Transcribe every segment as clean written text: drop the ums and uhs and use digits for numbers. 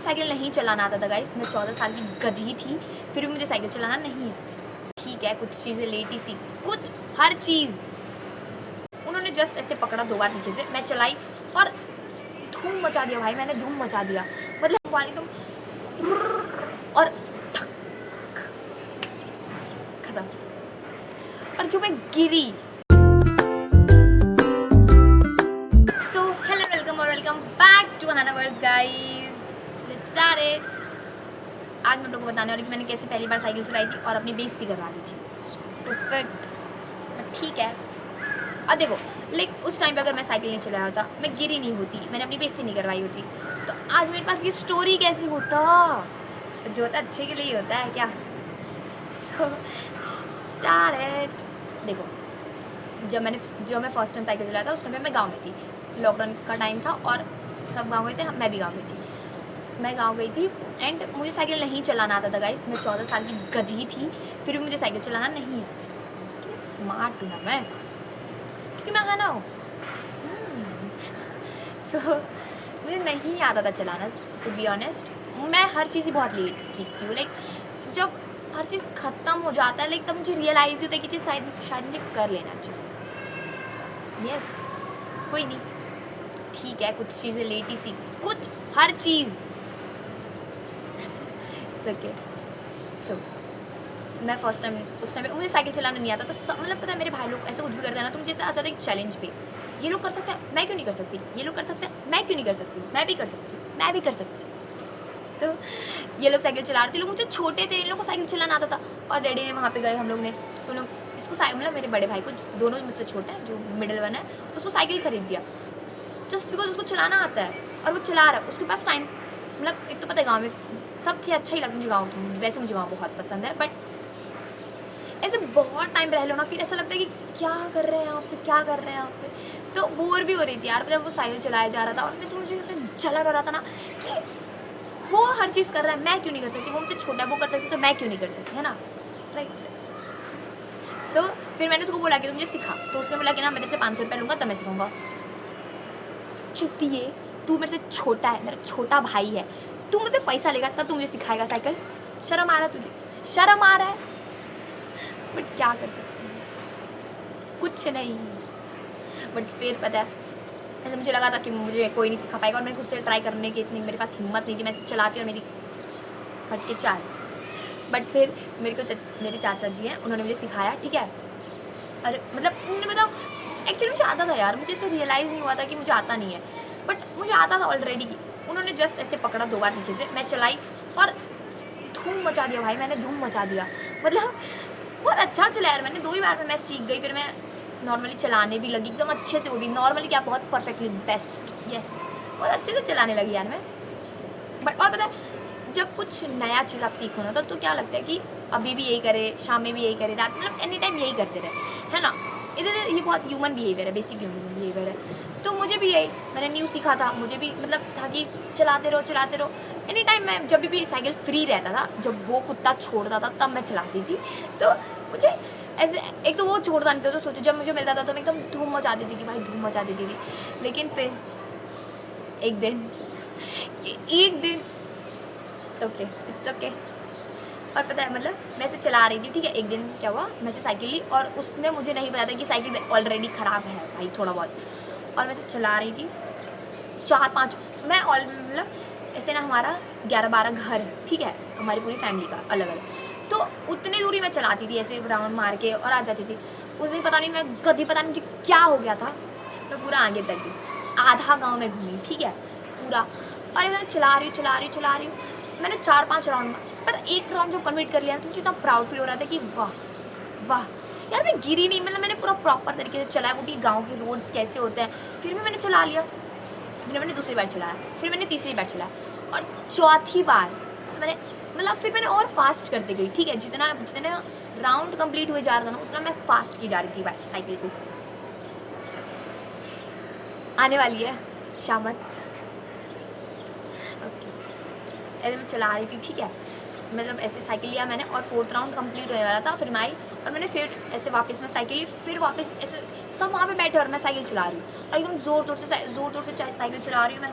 Cycle नहीं चलाना आता था गाइस। मैं 14 साल की गधी थी, फिर भी मुझे साइकिल चलाना नहीं है। ठीक है, कुछ चीज़ें लेटी सी, कुछ हर चीज़ उन्होंने जस्ट ऐसे पकड़ा 2 बार नीचे से, मैं चलाई और धूम मचा दिया भाई, मैंने धूम मचा दिया। मतलब वाली तो और खत्म। और जो मैं गिरी, सो हेलो वेलकम और welcome back to another guys, let's start it. आज मैं लोगों को बताने वाली कि मैंने कैसे पहली बार साइकिल चलाई थी और अपनी बेइज्जती करवा दी थी। स्टूपिड। ठीक है, अब देखो, लेकिन उस टाइम पे अगर मैं साइकिल नहीं चलाया होता, मैं गिरी नहीं होती, मैंने अपनी बेइज्जती नहीं करवाई होती, तो आज मेरे पास ये स्टोरी कैसी होता। तो जो होता अच्छे के लिए ही होता है क्या। So start it. देखो, जब मैं फर्स्ट टाइम साइकिल चलाया था उस टाइम पे मैं गाँव में थी, लॉकडाउन का टाइम था और सब गाँव गए थे, मैं भी गाँव गई थी। मैं गाँव गई थी एंड मुझे साइकिल नहीं चलाना आता था गाइस। मैं 14 साल की गधी थी, फिर भी मुझे साइकिल चलाना नहीं है। कितनी स्मार्ट हूँ ना मैं, क्योंकि मैं खाना हूँ। सो मुझे नहीं आता था चलाना, टू बी ऑनेस्ट। मैं हर चीज़ ही बहुत लेट सीखती हूँ। लाइक जब हर चीज़ ख़त्म हो जाता है, लाइक तब मुझे रियलाइज़ होता है कि चीज़ शायद मुझे कर लेना चाहिए। यस, कोई नहीं, ठीक है, कुछ चीज़ें लेट ही सीख, कुछ हर चीज़। ओके, सो मैं फर्स्ट टाइम उस टाइम पे मुझे साइकिल चलाना नहीं आता तो मतलब पता है, मेरे भाई लोग ऐसे कुछ भी करते हैं ना, तुम जैसे आ जाते एक चैलेंज पे, ये लोग कर सकते हैं, मैं क्यों नहीं कर सकती, ये लोग कर सकते हैं, मैं क्यों नहीं कर सकती, मैं भी कर सकती हूँ, मैं भी कर सकती हूँ। तो ये लोग साइकिल चला रहे थे, लोग मुझे छोटे थे, इन लोगों को साइकिल चलाना आता था। और डैडी ने वहाँ पे गए हम लोग ने, तो लोग इसको मतलब मेरे बड़े भाई को, दोनों मुझसे छोटे हैं, जो मिडिल वन है उसको साइकिल खरीद दिया जस्ट बिकॉज उसको चलाना आता है और वो चला रहा है, उसके पास टाइम। मतलब एक तो पता है गाँव में सब थे, अच्छा ही लगता मुझे गाँव, वैसे मुझे गाँव बहुत पसंद है, बट ऐसे बहुत टाइम रह लो ना, फिर ऐसा लगता है कि क्या कर रहे हैं यहाँ पे, क्या कर रहे हैं यहाँ पे। तो बोर भी हो रही थी यार, जब वो साइकिल चलाया जा रहा था और मुझे जलन हो रहा था ना कि वो हर चीज़ कर रहा है, मैं क्यों नहीं कर सकती, वो मुझसे छोटा है, वो कर सकती तो मैं क्यों नहीं कर सकती, है ना, राइट। तो फिर मैंने उसको बोला कि तुम मुझे सिखा, तो उसने बोला कि ना मेरे से 500 रुपये लूँगा तब मैं सिखाऊंगा। चुतिए, तू मेरे से छोटा है, मेरा छोटा भाई है, तू मुझे पैसा लेगा तब तू मुझे सिखाएगा साइकिल। शर्म आ रहा है तुझे, शर्म आ रहा है। बट क्या कर सकती हूँ, कुछ नहीं। बट फिर पता है, ऐसे मुझे लगा था कि मुझे कोई नहीं सिखा पाएगा और मैंने खुद से ट्राई करने की इतनी मेरे पास हिम्मत नहीं थी, मैं चलाती और मेरी फट के चाल। बट फिर मेरे चाचा जी हैं, उन्होंने मुझे सिखाया, ठीक है। और मतलब उन्होंने बताओ, एक्चुअली मुझे आता था यार, मुझे ऐसे रियलाइज़ नहीं हुआ था कि मुझे आता नहीं है, बट मुझे आता था ऑलरेडी। उन्होंने जस्ट ऐसे पकड़ा 2 बार नीचे से, मैं चलाई और धूम मचा दिया भाई, मैंने धूम मचा दिया। मतलब बहुत अच्छा चला यार, मैंने 2 ही बार में मैं सीख गई, फिर मैं नॉर्मली चलाने भी लगी एकदम अच्छे से, वो भी नॉर्मली क्या, बहुत परफेक्टली बेस्ट, यस, बहुत अच्छे से चलाने लगी यार मैं। बट और पता है, जब कुछ नया चीज़ आप सीखो ना तो क्या लगता है कि अभी भी यही करे, शाम में भी यही करे, रात, मतलब एनी टाइम यही करते रहे, है ना। इधर ये बहुत ह्यूमन बिहेवियर है, बेसिक ह्यूमन बिहेवियर है। तो मुझे भी यही, मैंने न्यू सीखा था, मुझे भी मतलब था कि चलाते रहो। एनी टाइम मैं जब भी साइकिल फ्री रहता था, जब वो कुत्ता छोड़ता था तब मैं चलाती थी। तो मुझे ऐसे, एक तो वो छोड़ता नहीं था, तो सोचो जब मुझे मिलता था तो मैं एकदम धूम मचा देती थी भाई, धूम मचा देती थी। लेकिन फिर एक दिन इट्स ओके। और पता है, मतलब मैं ऐसे चला रही थी, ठीक है। एक दिन क्या हुआ, मैं ऐसे साइकिल ली और उसने मुझे नहीं बताया था कि साइकिल ऑलरेडी ख़राब है भाई, थोड़ा बहुत। और मैं ऐसे चला रही थी 4-5, मैं मतलब ऐसे ना, हमारा 11-12 घर है, ठीक है, हमारी पूरी फैमिली का अलग अलग। तो उतनी दूरी मैं चलाती थी ऐसे राउंड मार के और आ जाती थी। उस दिन पता नहीं मैं गधी, पता नहीं मुझे क्या हो गया था, मैं पूरा आगे तक गई, आधा गाँव में घूमी, ठीक है, पूरा। और मैं चला रही हूँ, मैंने 4-5 राउंड, पर एक राउंड जब कंप्लीट कर लिया तो मुझे इतना प्राउड फील हो रहा था कि वाह वाह यार, मैं गिरी नहीं, मतलब मैंने पूरा प्रॉपर तरीके से चलाया, वो भी गांव के रोड्स कैसे होते हैं, फिर भी मैंने चला लिया। फिर मैंने दूसरी बार चलाया, फिर मैंने तीसरी बार चलाया और चौथी बार मैंने, मतलब फिर मैंने और फास्ट करते गई, ठीक है। जितना राउंड कंप्लीट हुए जा रहा था ना, उतना मैं फास्ट की जा रही थी साइकिल को। आने वाली है शामत, ऐसे मैं चला रही थी, ठीक है। मतलब ऐसे साइकिल लिया मैंने और 4th राउंड कंप्लीट होने वाला था, फिर मैं आई और मैंने फिर ऐसे वापस मैं साइकिल ली, फिर वापस ऐसे सब वहाँ पे बैठे और मैं साइकिल चला रही हूँ और एकदम ज़ोर तोर से साइकिल चला रही हूँ मैं।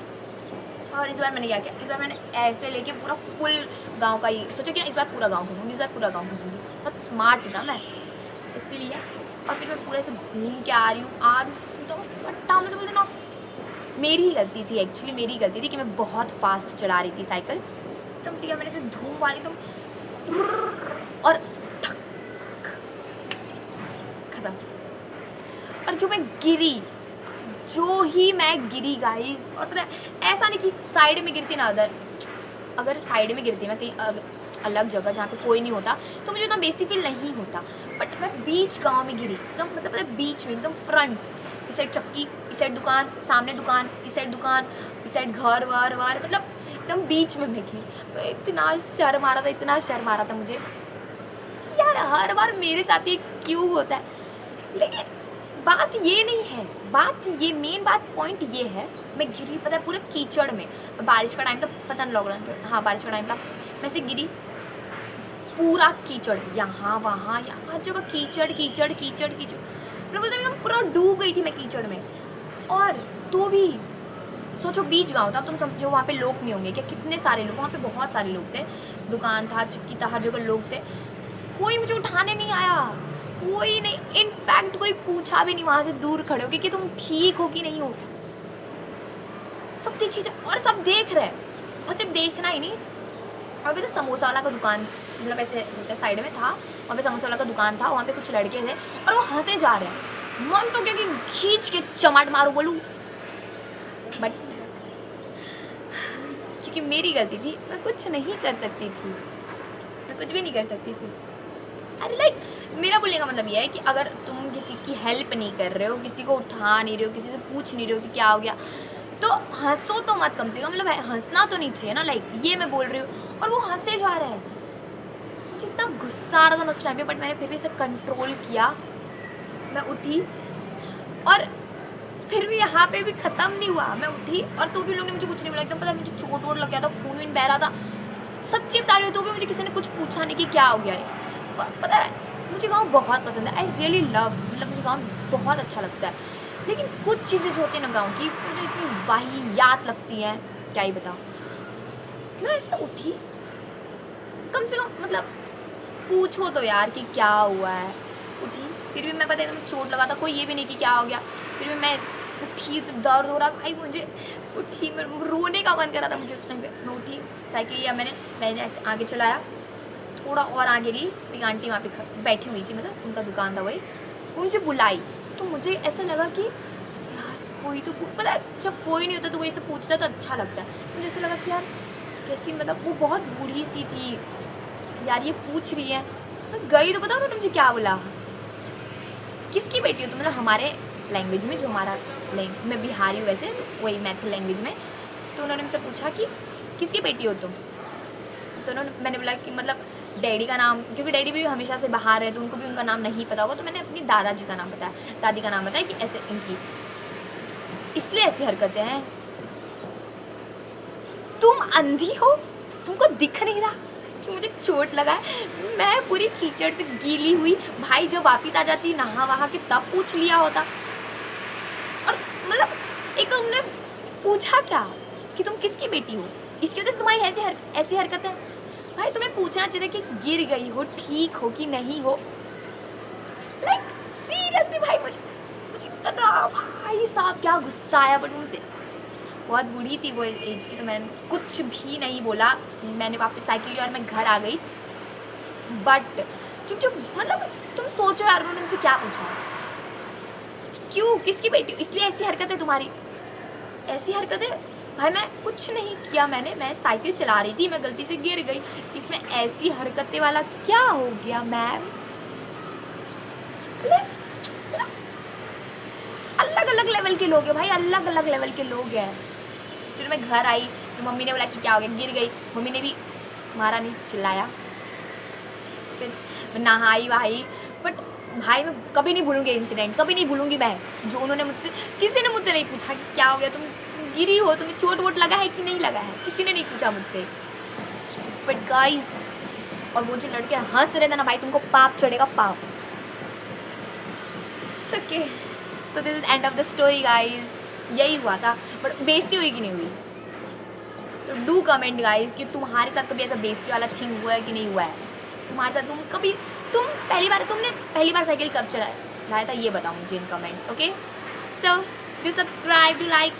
और इस बार मैंने क्या किया, इस बार मैंने ऐसे लेके पूरा फुल गांव का ही सोचा कि इस बार पूरा गांव घूमूंगी, इस बार पूरा गांव घूमूंगी। बहुत स्मार्ट हूँ ना मैं, इसीलिए। और फिर मैं पूरे से घूम के आ रही हूँ एकदम फट्टा, मतलब बोलते ना मेरी ही गलती थी, एक्चुअली मेरी ही गलती थी कि मैं बहुत फास्ट चला रही थी साइकिल। एकदम ठीक है, मैंने से धूम वाली एकदम और खत्म। और जो मैं गिरी, जो ही मैं गिरी गाइस, और पता है ऐसा नहीं कि साइड में गिरती ना, अगर साइड में गिरती मैं कहीं अलग जगह जहाँ पे कोई नहीं होता तो मुझे उतना बेइज्जती फील नहीं होता, बट मैं बीच गांव में गिरी एकदम, मतलब बीच में एकदम फ्रंट, इस साइड चक्की, इस साइड दुकान, सामने दुकान, इस साइड दुकान, इस साइड घर वर वर, मतलब एकदम बीच में मैं गिरी। इतना शर्म आ रहा था, इतना शर्म आ रहा था मुझे कि यार हर बार मेरे साथ ये क्यों होता है। लेकिन बात ये नहीं है, बात ये मेन बात पॉइंट ये है, मैं गिरी पता है पूरे कीचड़ में, बारिश का टाइम था, पता नहीं लॉकडाउन, हाँ बारिश का टाइम था, मैं से गिरी पूरा कीचड़, यहाँ वहाँ यहाँ हर जगह कीचड़ कीचड़ कीचड़ कीचड़, मैं बोलते एकदम पूरा डूब गई थी मैं कीचड़ में। और तो भी सोचो बीच गांव था, तुम समझो वहाँ पे लोग नहीं होंगे क्या, कितने सारे लोग, वहाँ पे बहुत सारे लोग थे, दुकान था, चुक्की था, हर जगह लोग थे, कोई मुझे उठाने नहीं आया, कोई नहीं, इनफैक्ट कोई पूछा भी नहीं वहाँ से दूर खड़े हो कि तुम ठीक हो कि नहीं हो। सब देखी और सब देख रहे हैं, और सिर्फ देखना ही नहीं, और भी तो समोसा वाला का दुकान, मतलब ऐसे साइड में था, वहाँ पे समोसा वाला का दुकान था, वहाँ पे कुछ लड़के थे और वो हंसे जा रहे हैं, मन तो क्या कि खींच के चमाट मारो बोलूँ, बट क्योंकि मेरी गलती थी, मैं कुछ नहीं कर सकती थी, मैं कुछ भी नहीं कर सकती थी। अरे लाइक मेरा बोलने का मतलब यह है कि अगर तुम किसी की हेल्प नहीं कर रहे हो, किसी को उठा नहीं रहे हो, किसी से पूछ नहीं रहे हो कि क्या हो गया, तो हंसो तो मत कम से कम, मतलब हंसना तो नहीं चाहिए ना, लाइक ये मैं बोल रही हूँ। और वो हंसे जा रहे हैं, मुझे इतना गुस्सा आ रहा था उस टाइम पे, बट मैंने फिर भी इसे कंट्रोल किया, मैं उठी, और फिर भी यहाँ पे भी ख़त्म नहीं हुआ, मैं उठी और तो भी लोग ने मुझे कुछ नहीं बोला, एकदम पता है मुझे चोट वोट लग गया था, खून वून बह रहा था, सच्ची बता रही हूँ, तो भी मुझे किसी ने कुछ पूछा नहीं कि क्या हो गया है। पता है मुझे गाँव बहुत पसंद है, आई रियली लव, मतलब मुझे गाँव बहुत अच्छा लगता है, लेकिन कुछ चीज़ें जो होती हैं ना गाँव की, मुझे इतनी वाहियात लगती हैं, क्या ही बताऊँ। मैं ऐसा उठी, कम से कम मतलब पूछो तो यार कि क्या हुआ है, उठी, फिर भी मैं पता है चोट लगा था, कोई ये भी नहीं कि क्या हो गया, फिर भी मैं उठी, तो दर्द हो रहा भाई मुझे, उठी, मैं रोने का मन कर रहा था मुझे उस टाइम पे, मैं उठी, साइकिल लिया मैंने ऐसे आगे चलाया, थोड़ा और आगे ली, एक आंटी वहाँ पे बैठी हुई थी, मतलब उनका दुकान था वही, वो मुझे बुलाई, तो मुझे ऐसा लगा कि यार कोई तो पता है जब कोई नहीं होता तो कोई से पूछता तो अच्छा लगता है, मुझे ऐसा लगा कि यार कैसी, मतलब वो बहुत बूढ़ी सी थी यार, ये पूछ रही है, मैं गई तो बताओ ना मुझे क्या बोला, किसकी बेटी हो तुम, मतलब हमारे लैंग्वेज में, जो हमारा मैं बिहारी हूँ वैसे, तो वही मैथिल लैंग्वेज में, तो उन्होंने मुझसे पूछा कि किसकी बेटी हो तुम, तो मैंने बोला कि मतलब डैडी का नाम, क्योंकि डैडी भी हमेशा से बाहर है तो उनको भी उनका नाम नहीं पता होगा, तो मैंने अपनी दादाजी का नाम बताया, दादी का नाम बताया कि ऐसे इनकी इसलिए ऐसी हरकतें हैं। तुम अंधी हो, तुमको दिख नहीं रहा कि मुझे चोट लगा है, मैं पूरी कीचड़ से गीली हुई, भाई जब वापिस आ जाती नहा वहा के तब पूछ लिया होता, और मतलब एक उन्होंने पूछा क्या कि तुम किसकी बेटी हो, इसकी वजह से तुम्हारी ऐसी हरकतें, भाई तुम्हें पूछना चाहिए कि गिर गई हो, ठीक हो कि नहीं हो, लाइक सीरियसली भाई, मुझे इतना भाई साहब क्या गुस्सा आया, बट मुझसे बहुत बूढ़ी थी वो एज की, तो मैंने कुछ भी नहीं बोला, मैंने वापस साइकिल ली और मैं घर आ गई। बट जो मतलब तुम सोचो यार, उन्होंने मुझसे क्या पूछा, क्यों किसकी बेटी हो, इसलिए ऐसी हरकत है तुम्हारी, ऐसी हरकतें, भाई मैं कुछ नहीं किया, मैं साइकिल चला रही थी, मैं गलती से गिर गई, इसमें ऐसी हरकतें वाला क्या हो गया मैम, अलग अलग लेवल के लोग हैं भाई, अलग अलग लेवल के लोग हैं। फिर मैं घर आई तो मम्मी ने बोला कि क्या हो गया, गिर गई, मम्मी ने भी मारा नहीं, चिल्लाया, फिर नहाई वहाई, बट भाई मैं कभी नहीं भूलूंगी इंसिडेंट, कभी नहीं भूलूंगी मैं, जो उन्होंने मुझसे, किसी ने मुझसे नहीं पूछा कि क्या हो गया, तुम गिरी हो, तुम्हें चोट वोट लगा है कि नहीं लगा है, किसी ने नहीं पूछा मुझसे, स्टूपिड गाइस। और वो जो लड़के हंस रहे थे ना भाई, तुमको पाप चढ़ेगा, पाप। Okay, so this is end of the story guys, यही हुआ था, बट बेइज्जती हुई कि नहीं हुई, तो डू कमेंट गाइस कि तुम्हारे साथ कभी ऐसा बेइज्जती वाला थिंग हुआ है कि नहीं हुआ है। तुम्हारे साथ तुमने पहली बार साइकिल कब चलाया था, ये बताओ मुझे इन comments. Okay, so do subscribe, do like